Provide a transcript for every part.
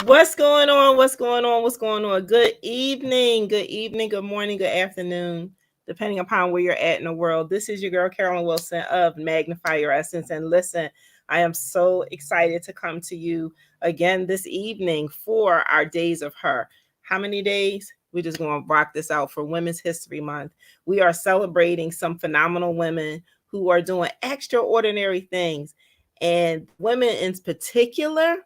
What's going on? What's going on? What's going on? Good evening. Good evening. Good morning. Good afternoon. Depending upon where you're at in the world. This is your girl, Carolyn Wilson of Magnify Your Essence. And listen, I am so excited to come to you again this evening for our Days of Her. How many days? We're just going to rock this out for Women's History Month. We are celebrating some phenomenal women who are doing extraordinary things. And women in particular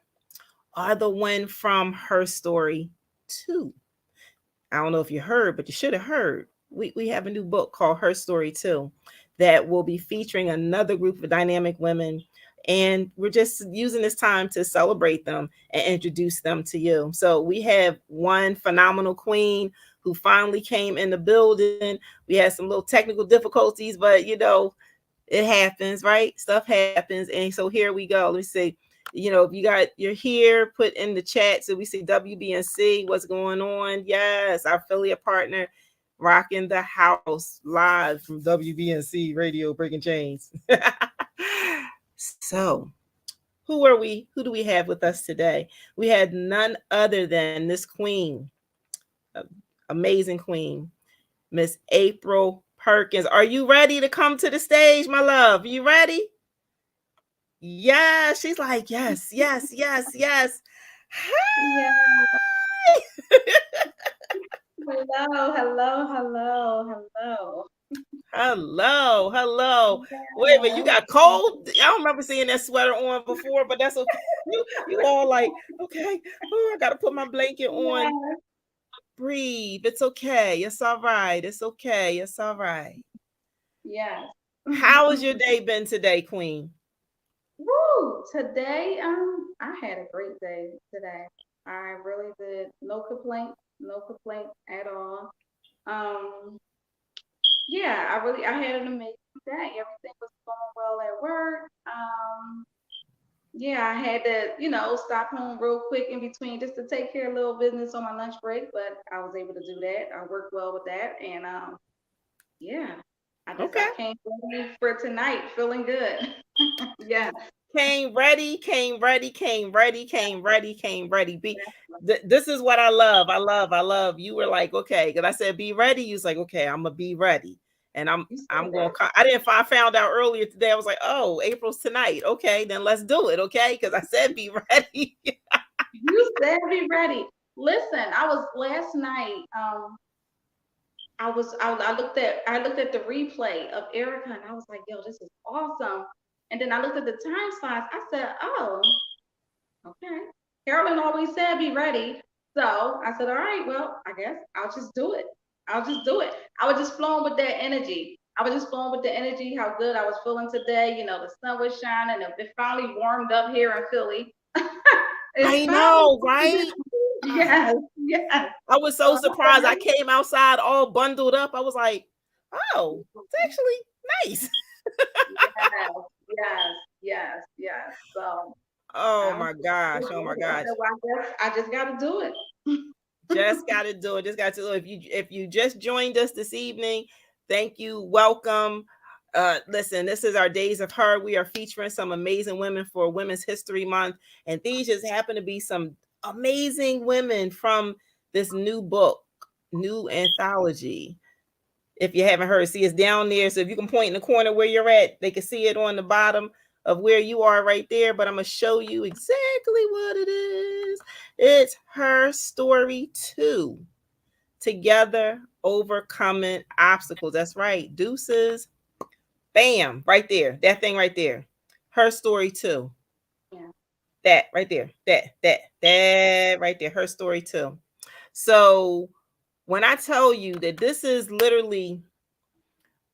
are the one from Her Story 2. I don't know if you heard, but you should have heard. We have a new book called Her Story 2 that will be featuring another group of dynamic women. And we're just using this time to celebrate them and introduce them to you. So we have one phenomenal queen who finally came in the building. We had some little technical difficulties, but it happens, right? Stuff happens. And so here we go. Let's see. If you're here, put in the chat so we see WBNC, what's going on. Yes, our affiliate partner rocking the house live from WBNC Radio Breaking Chains. So who do we have with us today? We had none other than this queen, amazing queen, Miss April Perkins. Are you ready to come to the stage, my love? Are you ready? Yeah, she's like, yes, yes, yes, yes. Yeah. Hello, hello, hello, hello. Hello. Wait a minute, you Yeah. got cold? I don't remember seeing that sweater on before, but that's okay. You all like, okay, oh, I gotta put my blanket on. Yeah. Breathe. It's okay. It's all right. It's okay. It's all right. Yes. How has your day been today, Queen? Woo! Today, I had a great day today. I really did. No complaints, no complaints at all. Um, yeah, I had an amazing day. Everything was going well at work. Yeah, I had to, stop home real quick in between just to take care of a little business on my lunch break, but I was able to do that. I worked well with that, and yeah, I Okay. came ready for tonight, feeling good. Yeah, Came ready, came ready, came ready, came ready, came ready. This is what I love. I love. You were like, okay, because I said be ready. You was like, okay, I'm gonna be ready, and I'm you said I'm going. that. I didn't. I found out earlier today. I was like, oh, April's tonight. Okay, then let's do it. Okay, because I said be ready. You said be ready. Listen, I was last night. I looked at the replay of Erica, and I was like, yo, this is awesome. And then I looked at the time slides. I said, oh, okay. Carolyn always said be ready. So I said, all right, well, I guess I'll just do it. I'll just do it. I was just flowing with that energy. I was just flowing with the energy, how good I was feeling today. The sun was shining. It finally warmed up here in Philly. It's I finally know, warmed right? up. Yes, yes. I was So so I said, surprised. I came outside all bundled up. I was like, oh, it's actually nice. yes, yes, yes, yes. So Oh I'm my gosh. Oh my I gosh. said, well, I guess I just got to do it. Just got to do it. Just got to do it. If you just joined us this evening, thank you. Welcome. Listen, this is our Days of Her. We are featuring some amazing women for Women's History Month, and these just happen to be some amazing women from this new book, new anthology. If you haven't heard, see it's down there. So if you can point in the corner where you're at, they can see it on the bottom of where you are right there. But I'm gonna show you exactly what it is. It's Her Story 2. Together overcoming obstacles. That's right. Deuces. Bam. Right there. That thing right there. Her Story 2. Yeah. That right there. That right there. Her Story 2. So when I tell you that this is literally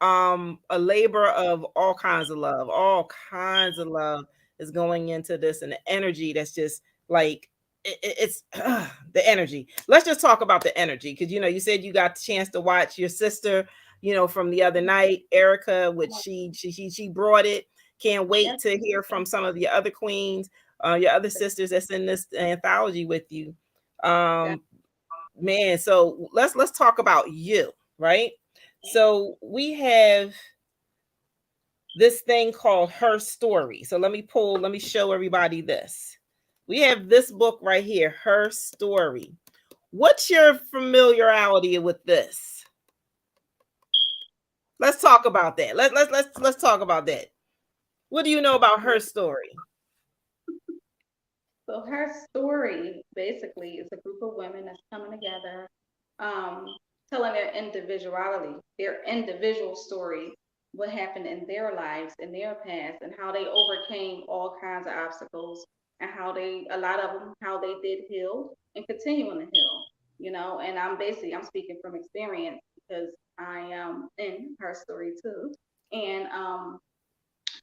a labor of all kinds of love is going into this, and the energy that's just like it's the energy. Let's just talk about the energy, because you said you got the chance to watch your sister, from the other night, Erica, which she brought it. Can't wait Yes. to hear from some of your other queens, your other sisters that's in this anthology with you. Yes. um Man, so let's talk about you, right? So we have this thing called Her Story. So let me show everybody this. We have this book right here, Her Story. What's your familiarity with this? Let's talk about that. Let's talk about that. What do you know about Her Story? So her story basically is a group of women that's coming together, um, telling their individuality, their individual story, what happened in their lives, in their past, and how they overcame all kinds of obstacles, and how they, a lot of them, how they did heal and continuing to heal. You know, and I'm speaking from experience because I am in her story too, and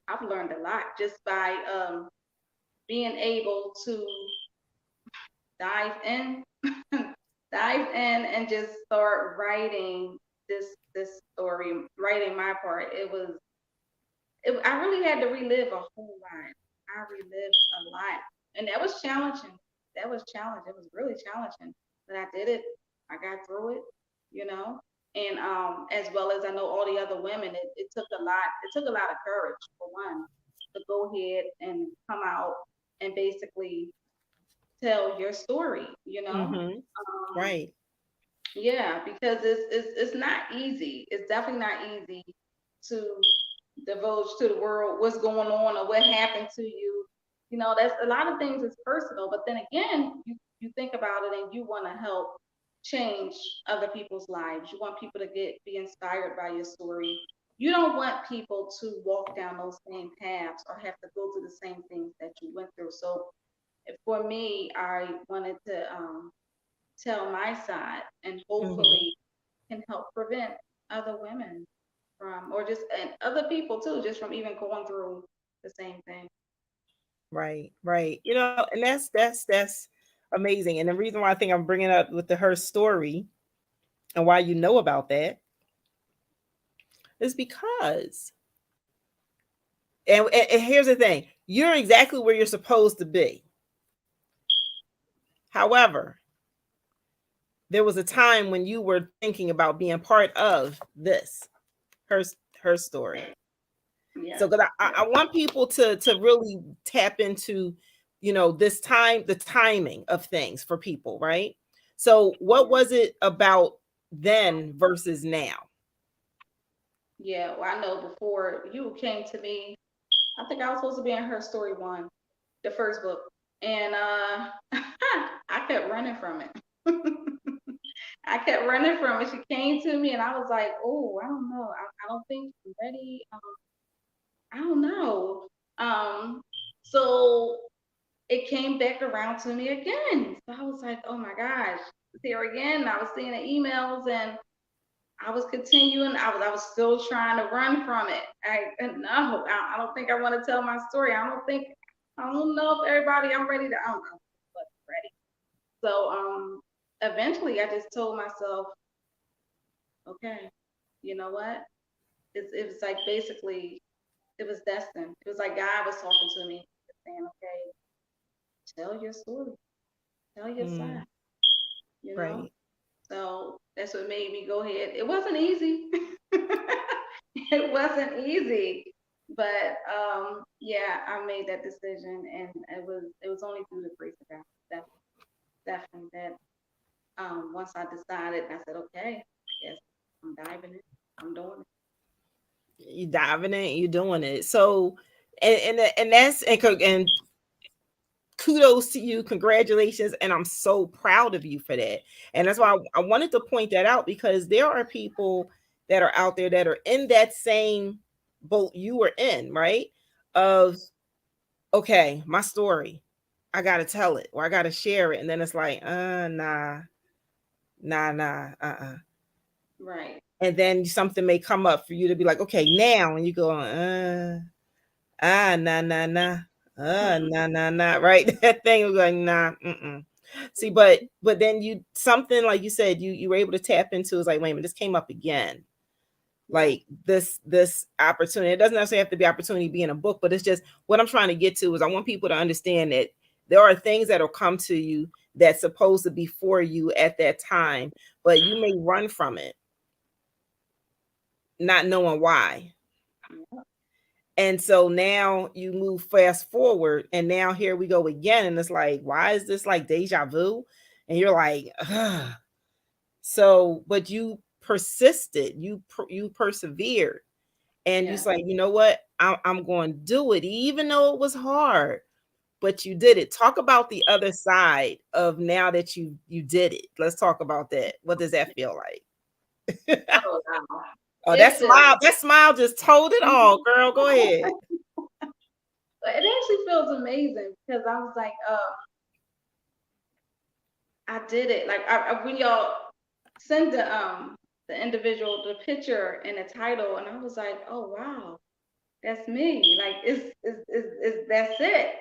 I've learned a lot just by being able to dive in, dive in, and just start writing this story, writing my part. I really had to relive a whole lot. I relived a lot, and that was challenging. That was challenging. It was really challenging, but I did it. I got through it, you know. And as well as I know all the other women, it took a lot. It took a lot of courage for one to go ahead and come out and basically tell your story, you know? Mm-hmm. Um, Right. yeah, because it's not easy. It's definitely not easy to divulge to the world what's going on or what happened to you. You know, that's a lot of things is personal, but then again, you think about it and you want to help change other people's lives. You want people to be inspired by your story. You don't want people to walk down those same paths or have to go through the same things that you went through. So for me, I wanted to tell my side and Mm-hmm. hopefully can help prevent other women from, or just, and other people too, just from even going through the same thing. Right. Right. You know, and that's amazing. And the reason why I think I'm bringing up with the Her Story and why you know about that is because, and here's the thing: you're exactly where you're supposed to be. However, there was a time when you were thinking about being part of this her her story. So, Yes, because I yes, want people to really tap into, this time, the timing of things for people, right? So, what yeah. was it about then versus now? Yeah, well, I know before you came to me, I think I was supposed to be in her story one, the first book, and I kept running from it. I kept running from it. She came to me, and I was like, "Oh, I don't know. I don't think I'm ready. I don't know." Um, so it came back around to me again. So I was like, "Oh my gosh, it's here again." I was seeing the emails, and I was continuing. I was still trying to run from it. No, I don't think I want to tell my story. I don't know if everybody I'm ready to. I don't know, but ready. So eventually I just told myself, okay, you know what? It was like basically it was destined. It was like God was talking to me, saying, okay, tell your story, tell your Mm, side, you know. right. So that's what made me go ahead. It wasn't easy. It wasn't easy, but yeah, I made that decision, and it was only through the grace of God. That definitely that once I decided, I said, okay, I guess I'm diving in. I'm doing You diving in, you doing it. So, and that's and kudos to you, congratulations, and I'm so proud of you for that. And that's why I wanted to point that out, because there are people that are out there that are in that same boat you were in, right? Of, okay, my story, I gotta tell it or I gotta share it, and then it's like, nah, nah, it. Right. and then something may come up for you to be like, okay, now, and you go, nah, nah, right? That thing was like, nah, mm-mm. See, but then you, something like you said, you were able to tap into, is like, wait a minute, this came up again. Yeah. Like this opportunity. It doesn't necessarily have to be opportunity be in a book, but it's just what I'm trying to get to is I want people to understand that there are things that'll come to you that's supposed to be for you at that time, but you may run from it, not knowing why. Yeah. And so now you move fast forward, and now here we go again. And it's like, why is this like deja vu? And you're like, ugh. So, but you persisted, you persevered, and you Yeah. say, you know what, I'm going to do it, even though it was hard. But you did it. Talk about the other side of now that you did it. Let's talk about that. What does that feel like? Oh wow. Oh, It feels. that smile just told it all, girl. Go ahead. It actually feels amazing because I was like, I did it. Like when y'all send the individual the picture and the title, and I was like, oh wow, that's me. Like it's that's it.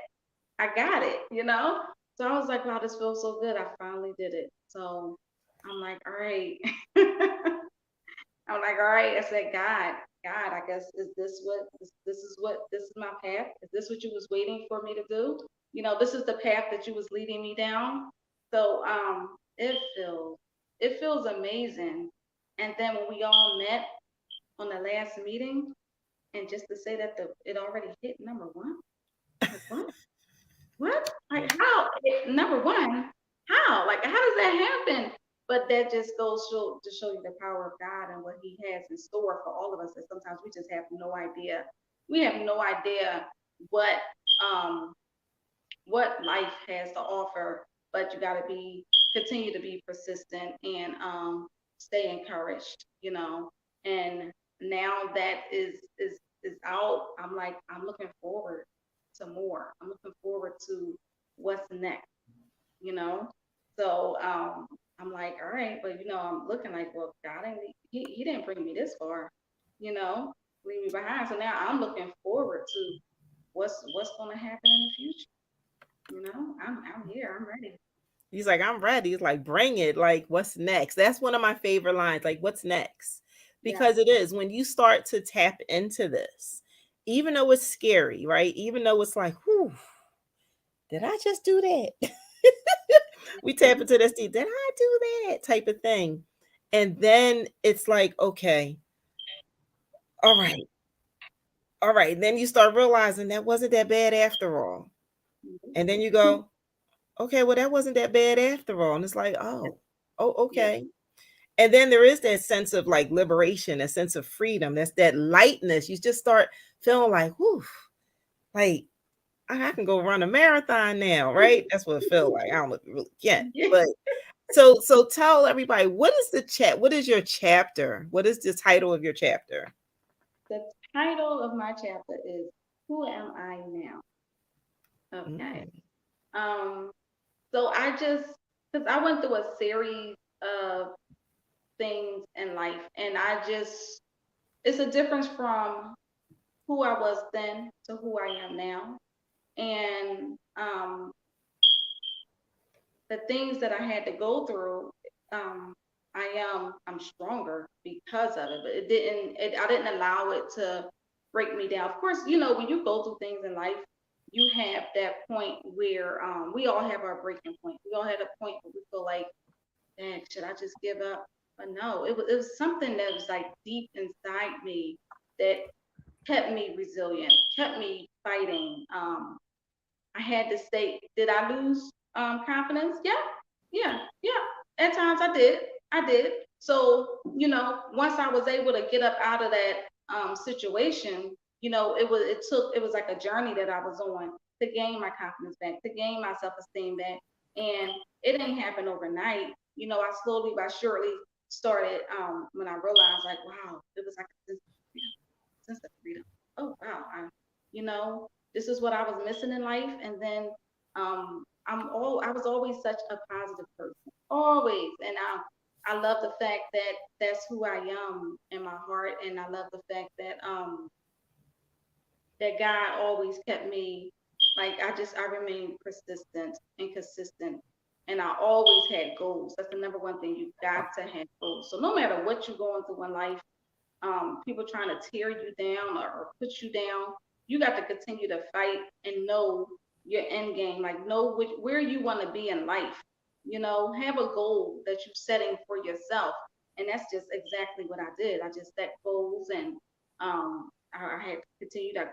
I got it, you know? So I was like, wow, this feels so good. I finally did it. So I'm like, all right. I'm like, all right. I said, God, I guess this is what this is my path. Is this what you was waiting for me to do? You know, this is the path that you was leading me down. So it feels amazing. And then when we all met on the last meeting, and just to say that it already hit number one, like what? What? Like how? Number one, how? Like how does that happen? But that just goes to show you the power of God and what He has in store for all of us. And sometimes we just have no idea. We have no idea what um what life has to offer. But you got to be continue to be persistent and stay encouraged. You know. And now that is out, I'm like I'm looking forward to more. I'm looking forward to what's next, you know? So I'm like, all right, but I'm looking like, well, God didn't he didn't bring me this far, you know, leave me behind. So now I'm looking forward to what's gonna happen in the future. I'm here, I'm ready. He's like, I'm ready. He's like, bring it. Like, what's next? That's one of my favorite lines. Like, what's next? Yeah. Because it is when you start to tap into this, even though it's scary, right? Even though it's like, whew, did I just do that? We tap Mhm. into this, did I do that type of thing? And then it's like, okay, all right, all right. And then you start realizing that wasn't that bad after all. And then you go, okay, well, that wasn't that bad after all. And it's like, oh, Yeah. okay. And then there is that sense of like liberation, a sense of freedom. That's that lightness. You just start feeling like, whew, like I can go run a marathon now, right? That's what it feels like. I don't know if you really can, Yeah. but so tell everybody, what is the chat? What is your chapter? What is the title of your chapter? The title of my chapter is Who Am I Now? Okay. Mm, Um, so I just because I went through a series of things in life, and I just it's a difference from who I was then to who I am now. And the things that I had to go through, um, I'm stronger because of it. But I didn't allow it to break me down. Of course, when you go through things in life, you have that point where we all have our breaking point. We all had a point where we feel like, dang, should I just give up? But no, it was something that was like deep inside me that kept me resilient, kept me fighting. I had to stay. Did I lose confidence? Yeah, yeah. At times I did. I did. So once I was able to get up out of that situation, it was like a journey that I was on to gain my confidence back, to gain my self esteem back, and it didn't happen overnight. I slowly but surely started when I realized like, wow, it was like a sense of freedom. Oh wow, this is what I was missing in life. And then I was always such a positive person, always, and I love the fact that that's who I am in my heart, and I love the fact that God always kept me like I remained persistent and consistent. And I always had goals. That's the number one thing. You got to have goals. So no matter what you're going through in life, people trying to tear you down or put you down, you got to continue to fight and know your end game, like know where you want to be in life. Have a goal that you're setting for yourself, and that's just exactly what I did. I just set goals, and I had continued. I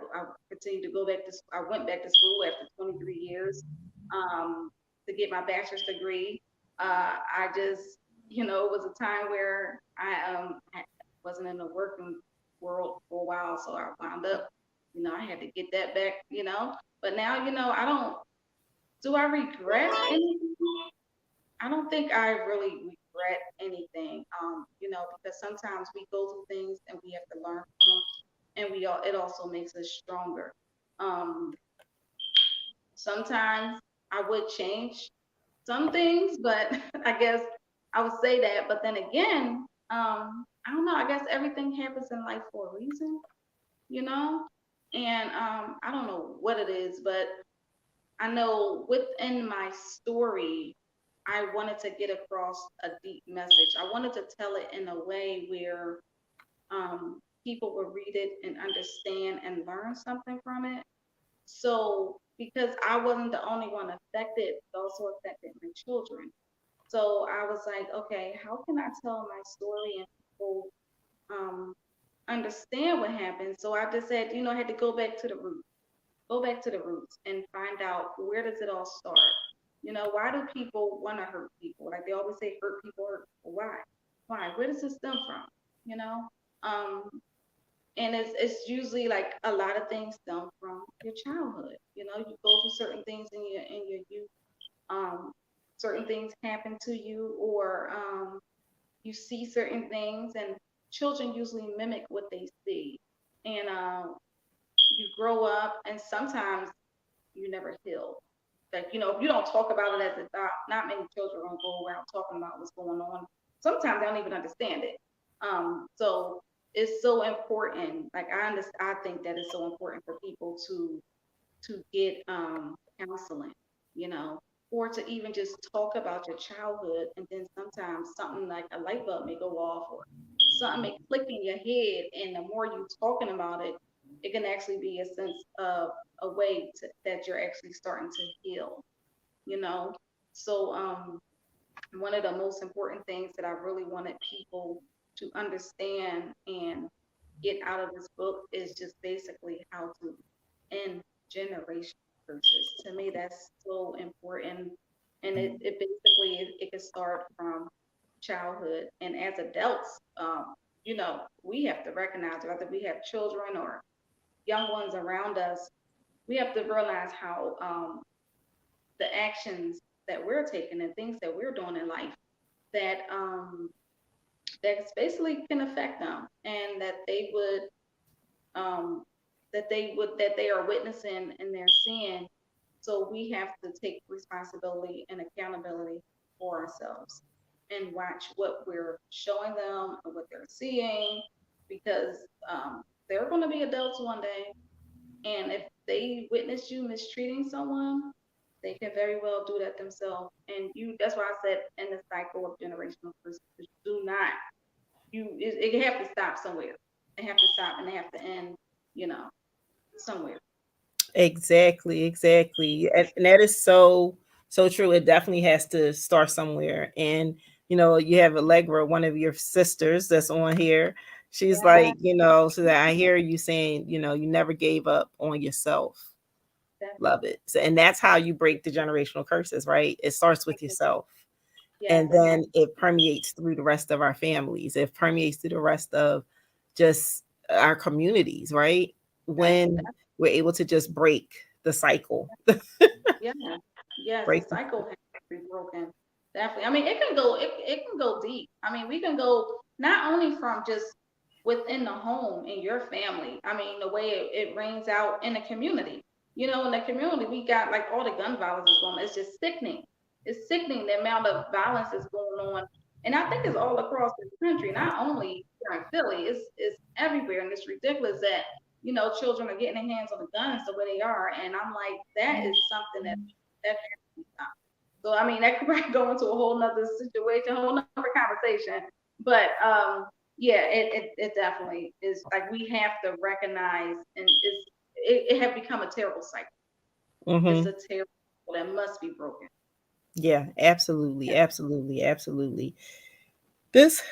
continued to go back to. I went back to school after 23 years um, to get my bachelor's degree. I just, it was a time where I wasn't in the working world for a while, so I wound up, I had to get that back. But now, I don't. Do I regret anything? I don't think I really regret anything. Because sometimes we go through things and we have to learn from them, and it also makes us stronger. Um, Sometimes I would change some things, but I guess I would say that. But then again, I don't know. I guess everything happens in life for a reason, you know. And I don't know what it is, but I know within my story, I wanted to get across a deep message. I wanted to tell it in a way where people will read it and understand and learn something from it. So, because I wasn't the only one affected, it also affected my children. So I was like, okay, how can I tell my story and people um, understand what happened? So I just said, I had to go back to the roots, go back to the roots and find out where does it all start. Why do people want to hurt people? Like they always say, hurt people hurt people. Why? Why? Where does it stem from? You know, um, and it's usually like a lot of things stem from your childhood. You go through certain things in your youth. Um, Certain things happen to you, or you see certain things, and children usually mimic what they see. And you grow up, and sometimes you never heal. Like, if you don't talk about it as a adult, not many children don't go around talking about what's going on. Sometimes they don't even understand it. So it's so important. Like I think that it's so important for people to get counseling, you know, or to even just talk about your childhood. And then sometimes something like a light bulb may go off, or something may click in your head. And the more you talking about it, it can actually be a sense of a way that you're actually starting to heal, you know. So one of the most important things that I really wanted people to understand and get out of this book is just basically how to end generation curses. To me, that's so important. And it basically it can start from childhood. And as adults, we have to recognize whether we have children or young ones around us, we have to realize how the actions that we're taking and things that we're doing in life that that basically can affect them, and um, that they are witnessing and they're seeing. So we have to take responsibility and accountability for ourselves and watch what we're showing them and what they're seeing, because they're going to be adults one day, and if they witness you mistreating someone, they can very well do that themselves. And that's why I said in the cycle of generational curses, do not, it have to stop somewhere. They have to stop and they have to end, you know, somewhere. Exactly, exactly. And that is so true. It definitely has to start somewhere. And you have Allegra, one of your sisters that's on here. She's Yeah, like, so that I hear you saying, you never gave up on yourself. Love definitely. it. So, and that's how you break the generational curses, right? It starts with yourself. Yes, And it has. then it permeates through the rest of our families. It permeates through the rest of just our communities, right? Yes, When we're able to just break the cycle. yeah, yes, the Break. cycle has to be broken. Definitely. I mean, it can go deep. I mean, we can go not only from just within the home in your family. I mean, the way it rings out in the community. In the community, we got like all the gun violence is going on. It's just sickening. It's sickening the amount of violence that's going on. And I think it's all across the country, not only here in Philly. It's everywhere. And it's ridiculous that children are getting their hands on the guns the way they are. And I'm like, that is something that has to be stopped. So I mean, that could probably go into a whole nother situation, a whole nother conversation. But yeah, it definitely is like we have to recognize, and it have become a terrible cycle. It's Hmm. a terrible cycle that must be broken. Yeah, absolutely, absolutely, absolutely. This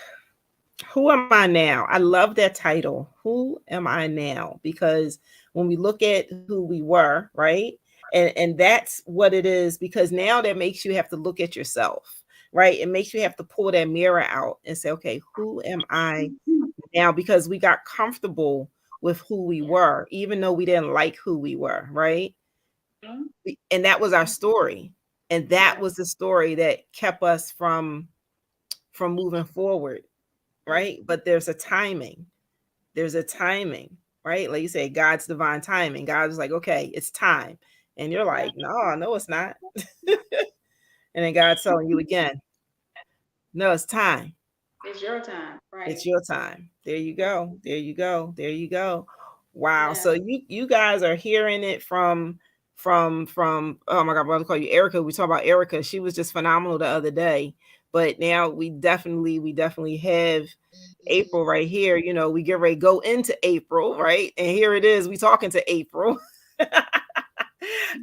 Who am I now? I love that title. Who am I now? Because when we look at who we were, right? And that's what it is, because now that makes you have to look at yourself, right? It makes you have to pull that mirror out and say, okay, who am I Mhm. now? Because we got comfortable with who we Yeah. were, even though we didn't like who we were, right? Mhm. And that was our story. And that Yeah. was the story that kept us from moving forward, Mhm. right? But there's a timing. There's a timing, right? Like you say, God's divine timing. God was like, okay, it's time. And you're Yeah. like, no, no, it's not. And then God's telling you again, no, it's time. It's your time, right? It's your time. There you Mhm. go. There you go. There you go. Wow. Yes. So you guys are hearing it from oh my God, what to call you Erica. We talked about Erica. She was just phenomenal the other day. But now we definitely have April right here. You know, we get ready to go into April, right? And here it is. We talking to April.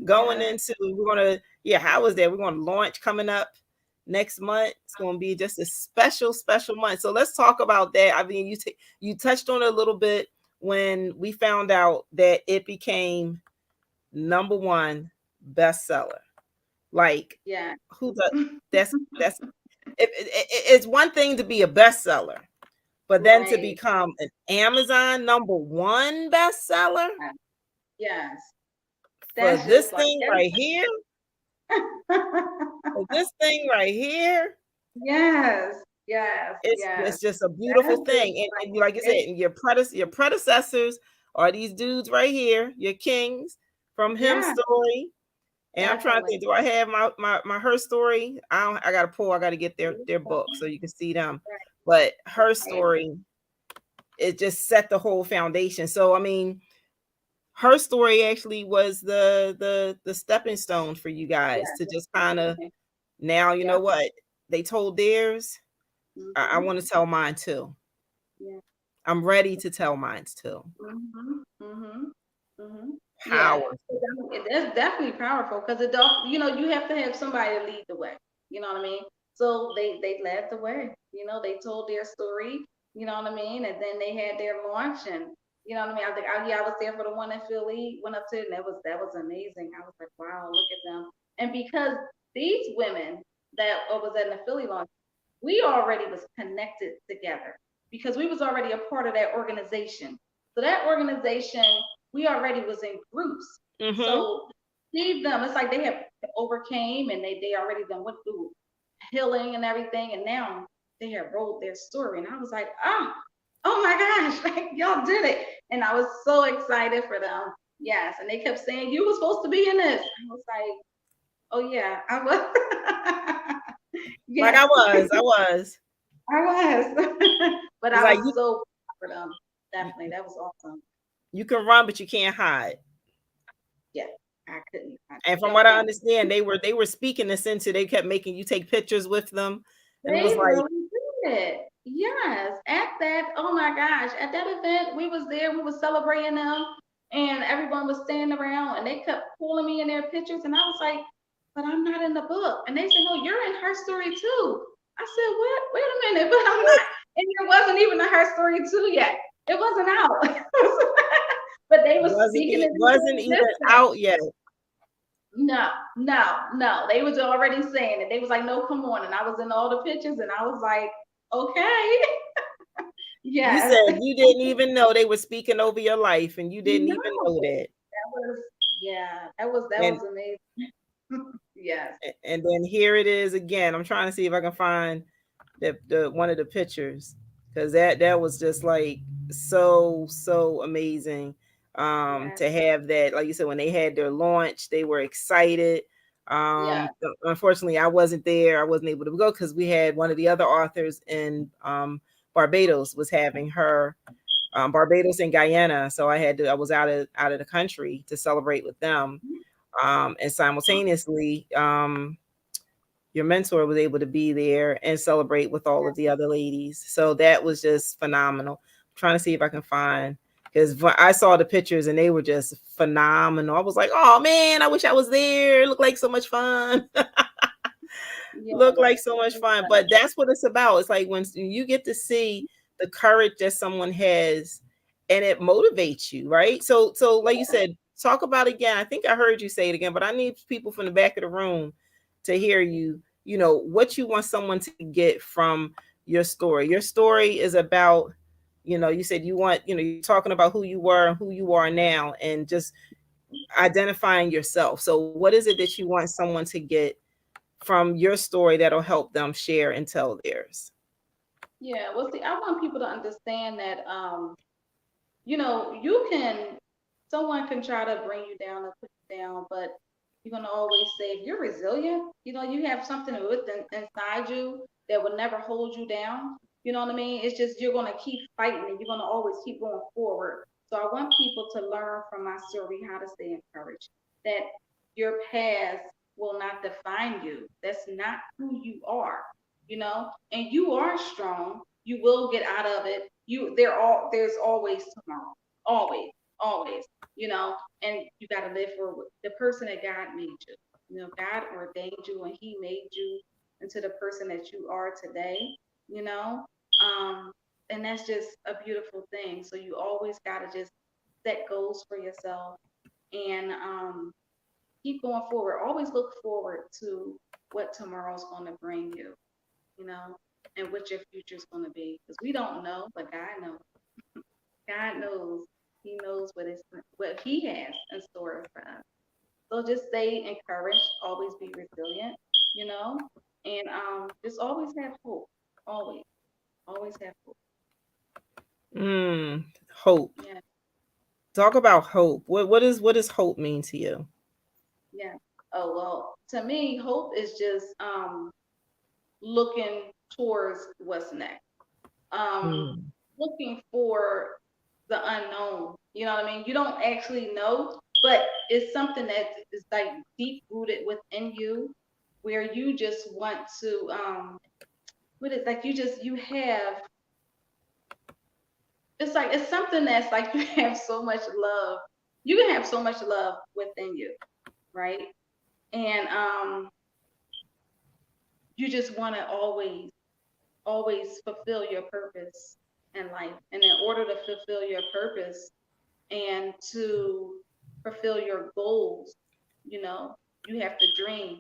Going Yes. into we're gonna yeah, how is that? We're gonna launch coming up next month. It's gonna be just a special month. So let's talk about that. I mean, you touched on it a little bit when we found out that it became number one bestseller. Like Yeah. who the that's it's one thing to be a bestseller, but then to Right. become an Amazon number one bestseller Yeah. Yes. for That's this just like thing right here, for this thing right here, yes. Yes. it's Yes. just a beautiful That's just thing. like And like you said, it. and your predecessors are these dudes right here, your kings from him Yeah. story. And I'm trying to Definitely. think, do I have my her story? I gotta pull, I gotta get their book so you can see them. But her Right. story, it just set the whole foundation. So I mean, her story actually was the stepping stone for you guys Yeah. to just kind of Definitely. now you know Yep. what they told theirs. I Mhm. want to tell mine too. Yeah. I'm ready to tell mine too. Mhm. Mhm. Mhm. Yeah. Powerful. That's definitely powerful because it don't. You have to have somebody to lead the way. You know what I mean? So they led the way. They told their story. You know what I mean? And then they had their launch, and you know what I mean. I think yeah, I was there for the one in Philly. Went up to it, and that was amazing. I was like, wow, look at them. And because these women that was at the Philly launch, we already was connected together because we was already a part of that organization. So that organization, we already was in groups. Mm-hmm. So see them, it's like they have overcame and they already done went through healing and everything, and now they have rolled their story. And I was like, oh my gosh, like y'all did it. And I was so excited for them. Yes. And they kept saying, you were supposed to be in this. I was like, oh yeah, I was. Like Yes. I was. I was. But It's I like was so proud of them. Definitely. That was awesome. you can run, but you can't hide. Yeah. I couldn't. And from Y'all what I can't. understand, they were speaking this into. They kept making you take pictures with them, and it was They like really did. Yes. At that, oh my gosh. At that event, we was there, we was celebrating them, and everyone was standing around and they kept pulling me in their pictures. And I was like, but I'm not in the book. And they said, no, you're in her story too. I said, what? Wait a minute, but I'm not. And it wasn't even a her story too yet. It wasn't out. But they was speaking it into wasn't even existence. out yet. No, no, no. They was already saying it. They was like, no, come on. And I was in all the pictures and I was like, okay. You Yes. said you didn't even know they were speaking over your life, and you didn't No, even know that. that was yeah, that was And amazing. Yes. and then here it is again. I'm trying to see if I can find the one of the pictures, because that was just like so amazing, Yes. to have that. Like you said, when they had their launch, they were excited. Yeah. Unfortunately, I wasn't there. I wasn't able to go because we had one of the other authors in Barbados was having her, Barbados and Guyana, so I was out of the country to celebrate with them, and simultaneously, your mentor was able to be there and celebrate with all of the other ladies. So that was just phenomenal. I'm trying to see if I can find, because I saw the pictures and they were just phenomenal. I was like, oh man, I wish I was there. It looked like so much fun. Yeah. Look like so much fun. But that's what it's about. It's like when you get to see the courage that someone has, and it motivates you, right? So like you said, talk about it again. I think I heard you say it again, but I need people from the back of the room to hear you. You know what you want someone to get from your story. Your story is about, you said you want, you're talking about who you were and who you are now, and just identifying yourself. So what is it that you want someone to get from your story that'll help them share and tell theirs? Yeah, well, see, I want people to understand that, you can, someone can try to bring you down or put you down, but you're gonna always say, if you're resilient, you have something inside you that will never hold you down. You know what I mean? It's just you're gonna keep fighting and you're gonna always keep going forward. So I want people to learn from my story how to stay encouraged. That your past will not define you. That's not who you are. And you are strong. You will get out of it. There's always tomorrow. Always, always, and you got to live for the person that God made you. God ordained you and he made you into the person that you are today, you know. Um, and that's just a beautiful thing. So you always got to just set goals for yourself and keep going forward. Always look forward to what tomorrow's going to bring you, you know, and what your future's going to be. Because we don't know, but God knows. God knows. He knows what He has in store for us. So just stay encouraged. Always be resilient. You know, and just always have hope. Always, always have hope. Hope. Yeah, Talk about hope. What does hope mean to you? yeah. Oh well, to me, hope is just looking towards what's next. Um, Mm. looking for the unknown. You know what I mean? You don't actually know, but it's something that is like deep rooted within you, where you just want to what is like you have it's something that's like you have so much love. You can have so much love within you, right? And you just want to always fulfill your purpose in life. And in order to fulfill your purpose and to fulfill your goals, you know, you have to dream,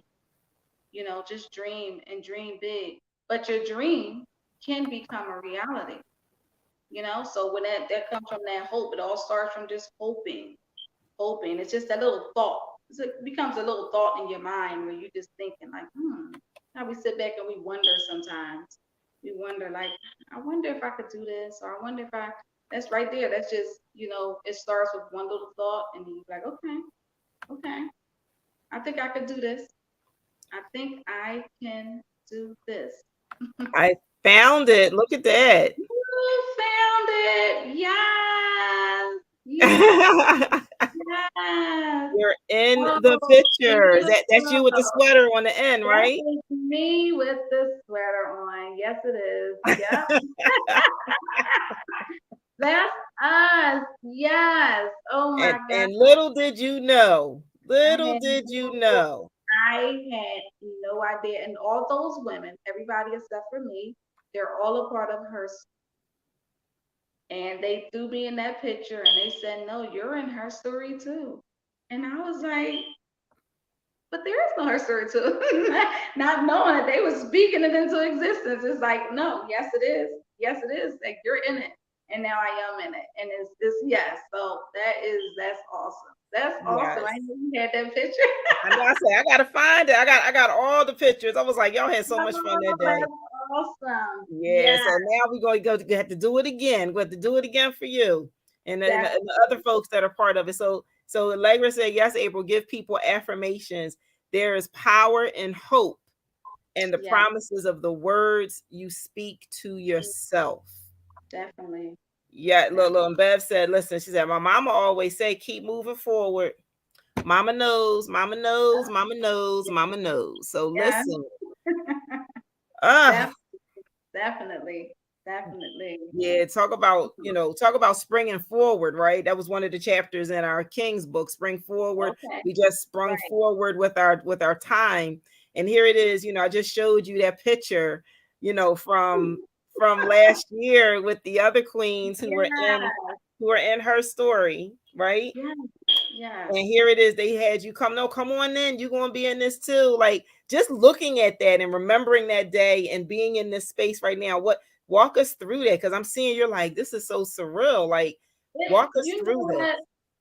just dream and dream big. But your dream can become a reality, So when that comes from that hope, it all starts from just hoping. It's just that little thought. It becomes a little thought in your mind where you're just thinking like, How we sit back and we wonder sometimes. We wonder like, I wonder if I could do this, or I wonder if I. That's right there. That's just it starts with one little thought, and then you're like, okay, I think I could do this. I think I can do this. I found it. Look at that. You found it. Yes. Yes. Yes. You're in Oh, the picture. That's you with the beautiful. sweater on the end, That right? is me with the sweater on. Yes, it is. Yep. That's us. Yes. Oh and my God. and little I had did you no, know. I had no idea. And all those women, everybody except for me, they're all a part of her. And they threw me in that picture and they said, no, you're in her story too. And I was like, but there is no her story too. Not knowing that they were speaking it into existence. It's like, no, yes, it is. Yes, it is. Like you're in it. And now I am in it. And it's yes. So that's awesome. That's awesome. Yes. I knew you had that picture. I know. I said I gotta find it. I got all the pictures. I was like, y'all had so much fun Oh, that day. that's awesome. Yeah. Yeah, So now we're going to have to do it again. We have to do it again for you and the other definitely. folks that are part of it. So Allegra said, yes, April, give people affirmations. There is power in hope and the Yeah, promises of the words you speak to yourself. definitely. Yeah, Definitely. and Bev said, listen, she said, my mama always say, keep moving forward. Mama knows, mama knows, mama knows, mama knows. So Yeah, listen, uh, def- definitely. Definitely. yeah, talk about springing forward, right? That was one of the chapters in our King's book, Spring Forward. Okay. We just sprung Right. forward with our time. And here it is, I just showed you that picture, from from last year with the other queens Yeah, who were in her story, right? yeah, yes. And here it is. They had you come. No, come on in. You're gonna be in this too. Like just looking at that and remembering that day and being in this space right now. What walk us through that? Because I'm seeing you're like, this is so surreal. Like, walk us You through know this.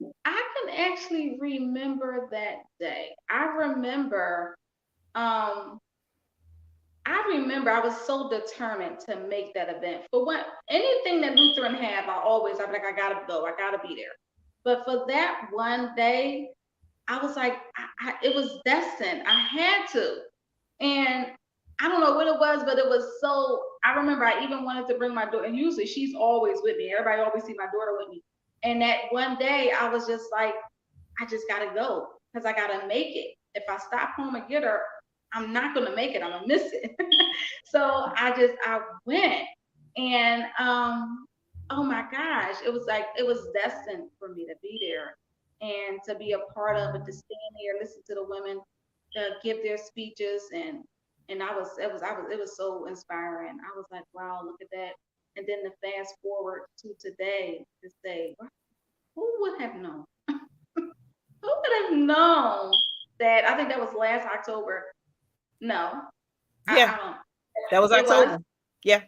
what? I can actually remember that day. Um, I remember I was so determined to make that event. For what anything that Lutheran have, I'm like, I gotta go, I gotta be there. But for that one day, I was like, it was destined. I had to. And I don't know what it was, but it was so. I remember I even wanted to bring my daughter, and usually she's always with me. Everybody always see my daughter with me. And that one day, I was just like, I just gotta go because I gotta make it. If I stop home and get her, I'm not gonna make it. I'm gonna miss it. So I went, and oh my gosh, it was like it was destined for me to be there and to be a part of it, to stand there, listen to the women give their speeches, and it was so inspiring. I was like, wow, look at that. And then to fast forward to today to say, who would have known? Who would have known that? I think that was last October. No, Yeah, I don't. that was It was, October. Yeah.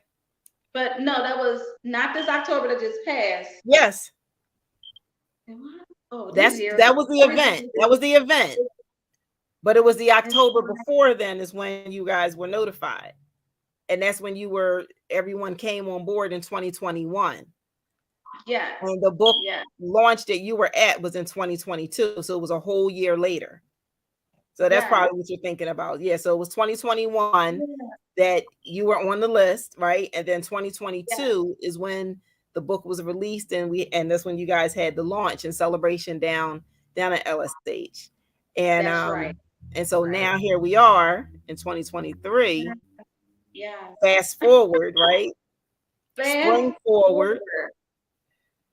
but no, that was not this October that just passed. Yes. It was. Oh, these years, That was the event. That was the event. But it was the it's October before then is when you guys were notified. And that's when everyone came on board in 2021. yes, And the book yes, launch that you were at was in 2022. So it was a whole year later. So that's yes, probably what you're thinking about. Yeah. So it was 2021 yes, that you were on the list, right? And then yes. 2022 is when the book was released, and that's when you guys had the launch and celebration down at LSH. And That's right. and so Right. now here we are in 2023. Yes. Fast forward, right? Fast Spring forward, forward.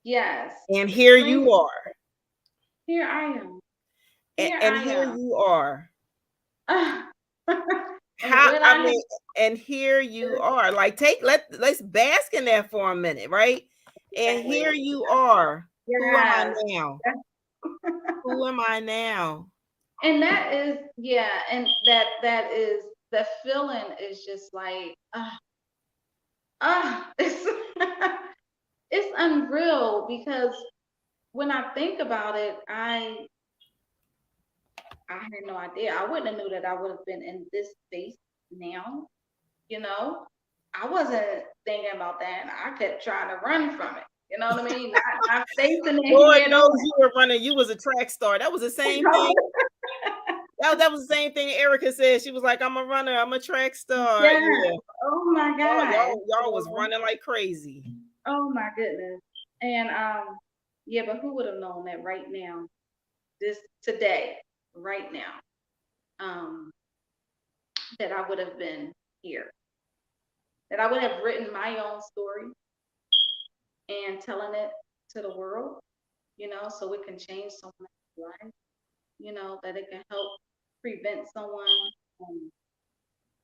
Yes. and here Spring. you are. Here I am. And, Here and I here am. you are. Ah. And How what I I have. mean, and here you are. Like let's bask in that for a minute, right? And Exactly. here you are. Who am I Yes. now? Who am I now? And that is, yeah, and that is the feeling is just like it's it's unreal because when I think about it, I had no idea. I wouldn't have knew that I would have been in this space now. You know, I wasn't thinking about that. I kept trying to run from it. You know what I mean? Not facing it Lord head knows on. you were running. You was a track star. That was the same thing. That was the same thing Erica said. She was like, "I'm a runner. I'm a track star." Yeah. Yeah, Oh my gosh. y'all was running like crazy. Oh my goodness. And yeah, but who would have known that right now, this today, right now, um, that I would have been here, that I would have written my own story and telling it to the world, so it can change someone's life, that it can help prevent someone from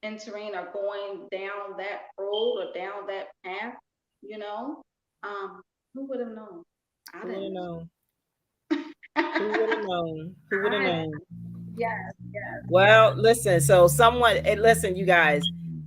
entering or going down that road or down that path, you know. Um, who would have known? I Who would have didn't know. known? Who would have known? Who would have I known? Yes, yes, Well, listen, so someone, and listen, you guys,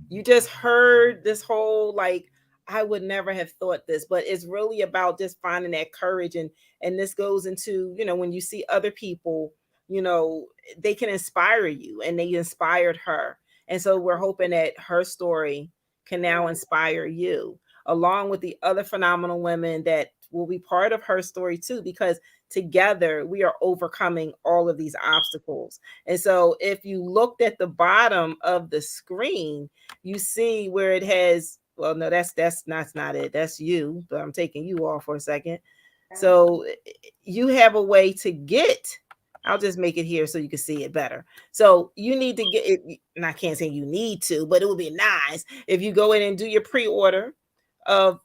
you just heard this whole like, I would never have thought this, but it's really about just finding that courage. And this goes into, when you see other people, they can inspire you, and they inspired her. And so we're hoping that her story can now yes, inspire you, along with the other phenomenal women that will be part of her story too, because together we are overcoming all of these obstacles. And so if you looked at the bottom of the screen, you see where it has, well, no, that's not it. That's you, but I'm taking you off for a second. yes, So you have a way to get, I'll just make it here so you can see it better. So you need to get it, and I can't say you need to, but it would be nice if you go in and do your pre-order of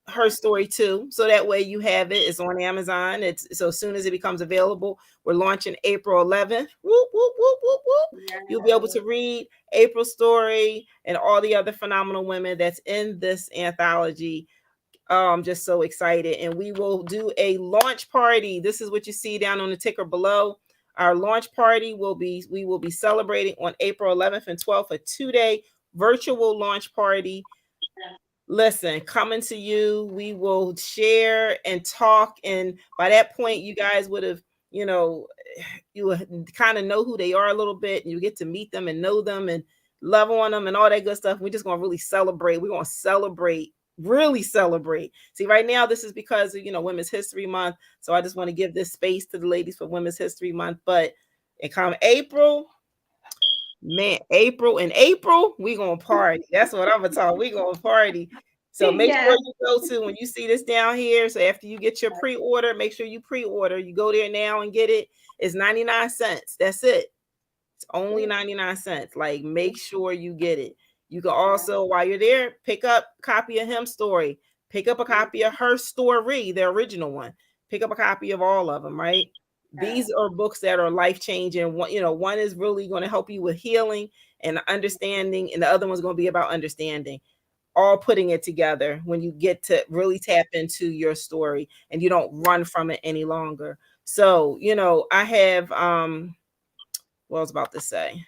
her story too, so that way you have it. It's on Amazon. It's so as soon as it becomes available, we're launching April 11th. Whoop whoop whoop whoop whoop. You'll be able to Yes. read April's story and all the other phenomenal women that's in this anthology. I'm just so excited, and we will do a launch party. This is what you see down on the ticker below. Our launch party will be we will be celebrating on April 11th and 12th, a 2-day virtual launch party. Listen, coming to you, we will share and talk, and by that point you guys would have, you know, you kind of know who they are a little bit, and you get to meet them and know them and love on them and all that good stuff. We're just going to really celebrate. We're going to celebrate, really celebrate. See, right now this is because of, Women's History Month, so I just want to give this space to the ladies for Women's History Month. But it come April, man, April, we gonna party. That's what I'm gonna talk. We gonna party. So make sure Yes. you go to, when you see this down here. So after you get your pre-order, make sure you pre-order. You go there now and get it. It's 99 cents. That's it. It's only 99 cents. Like, make sure you get it. You can Yeah. also, while you're there, pick up a copy of him story. Pick up a copy of her story, the original one. Pick up a copy of all of them, right? These are books that are life changing. One is really going to help you with healing and understanding, and the other one's going to be about understanding. All putting it together when you get to really tap into your story and you don't run from it any longer. So, I have what I was about to say.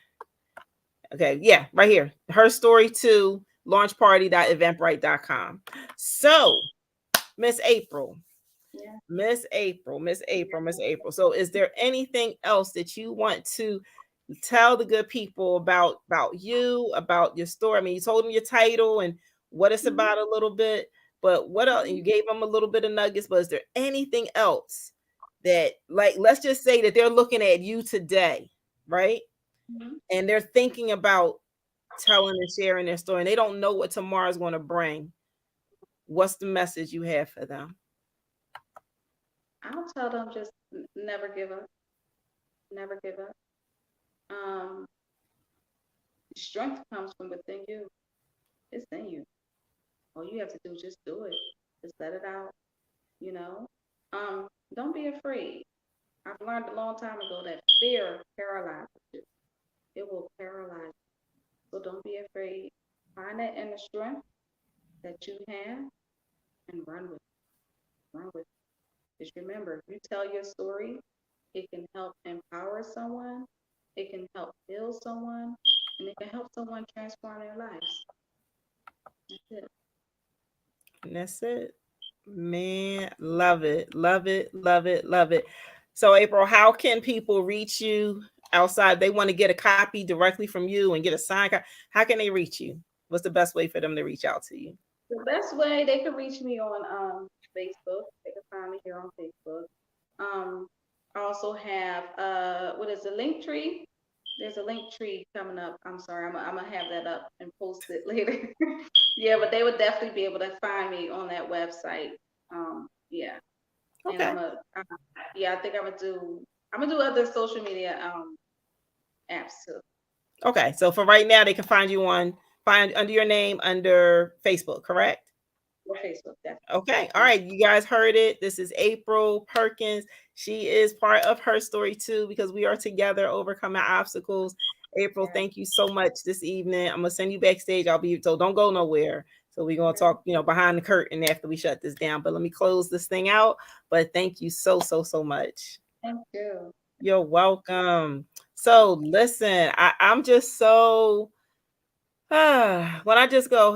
Okay, yeah, right here. Her story too, launchparty.eventbrite.com. So, Miss April, Yeah. Miss April, Miss April, Miss April. So, is there anything else that you want to tell the good people about you, about your story? I mean, you told them your title and what it's Mhm. about a little bit, but what else? And Mhm. you gave them a little bit of nuggets. But is there anything else that, like, let's just say that they're looking at you today, right? Mhm. And they're thinking about telling and sharing their story, and they don't know what tomorrow's going to bring. What's the message you have for them? I'll tell them just never give up. Never give up. Um, Strength comes from within you. It's in you. All you have to do is just do it. Just let it out. You know. Don't be afraid. I've learned a long time ago that fear paralyzes you. It will paralyze you. So don't be afraid. Find that inner strength that you have and run with it. Run with it. Just remember, if you tell your story, it can help empower someone, it can help heal someone, and it can help someone transform their lives. That's it. And that's it. Man, love it, love it, love it, love it. So, April, how can people reach you outside? They want to get a copy directly from you and get a signed copy. How can they reach you? What's the best way for them to reach out to you? The best way they can reach me on Facebook. They can find me here on Facebook. Um, I also have what is the link tree? There's a link tree coming up. I'm sorry, I'm gonna have that up and post it later. Yeah, but they would definitely be able to find me on that website. Yeah, and Okay. yeah, I think I'm gonna do other social media apps too. Okay. So for right now, they can find under your name under Facebook, correct? Or Facebook, definitely. Okay. All Yeah. right. You guys heard it. This is April Perkins. She is part of her story too, because we are together overcoming obstacles. April, Yeah. thank you so much this evening. I'm gonna send you backstage. So don't go nowhere. So we're gonna Okay. talk, behind the curtain after we shut this down. But let me close this thing out. But thank you so, so, so much. Thank you. You're welcome. So listen, I'm just so when I just go,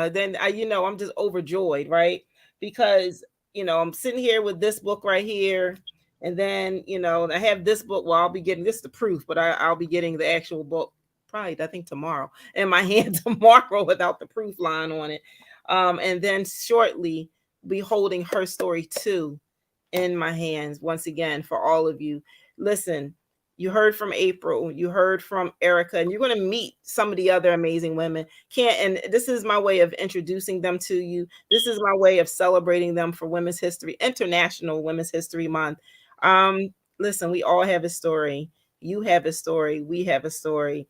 then I'm just overjoyed, right? Because I'm sitting here with this book right here, and then I have this book. Well, I'll be getting this the proof, but I'll be getting the actual book probably I think tomorrow in my hand tomorrow without the proof line on it. And then shortly be holding her story too in my hands once again for all of you. Listen, you heard from April, you heard from Erica, and you're going to meet some of the other amazing women. And this is my way of introducing them to you. This is my way of celebrating them for Women's History, International Women's History Month. Listen, we all have a story. You have a story. We have a story.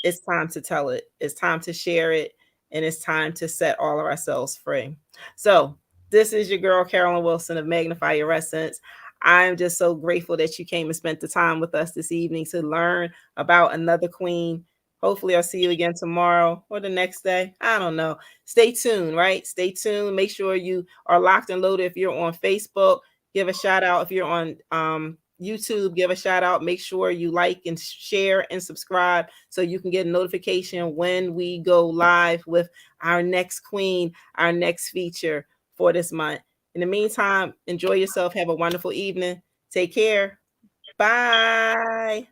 It's time to tell it. It's time to share it. and it's time to set all of ourselves free. So, this is your girl, Carolyn Wilson of Magnify Your Essence. I'm just so grateful that you came and spent the time with us this evening to learn about another queen. Hopefully, I'll see you again tomorrow or the next day. I don't know. Stay tuned, right? Stay tuned. Make sure you are locked and loaded. If you're on Facebook, give a shout out. If you're on YouTube, give a shout out. Make sure you like and share and subscribe so you can get a notification when we go live with our next queen, our next feature for this month. In the meantime, enjoy yourself. Have a wonderful evening. Take care. Bye.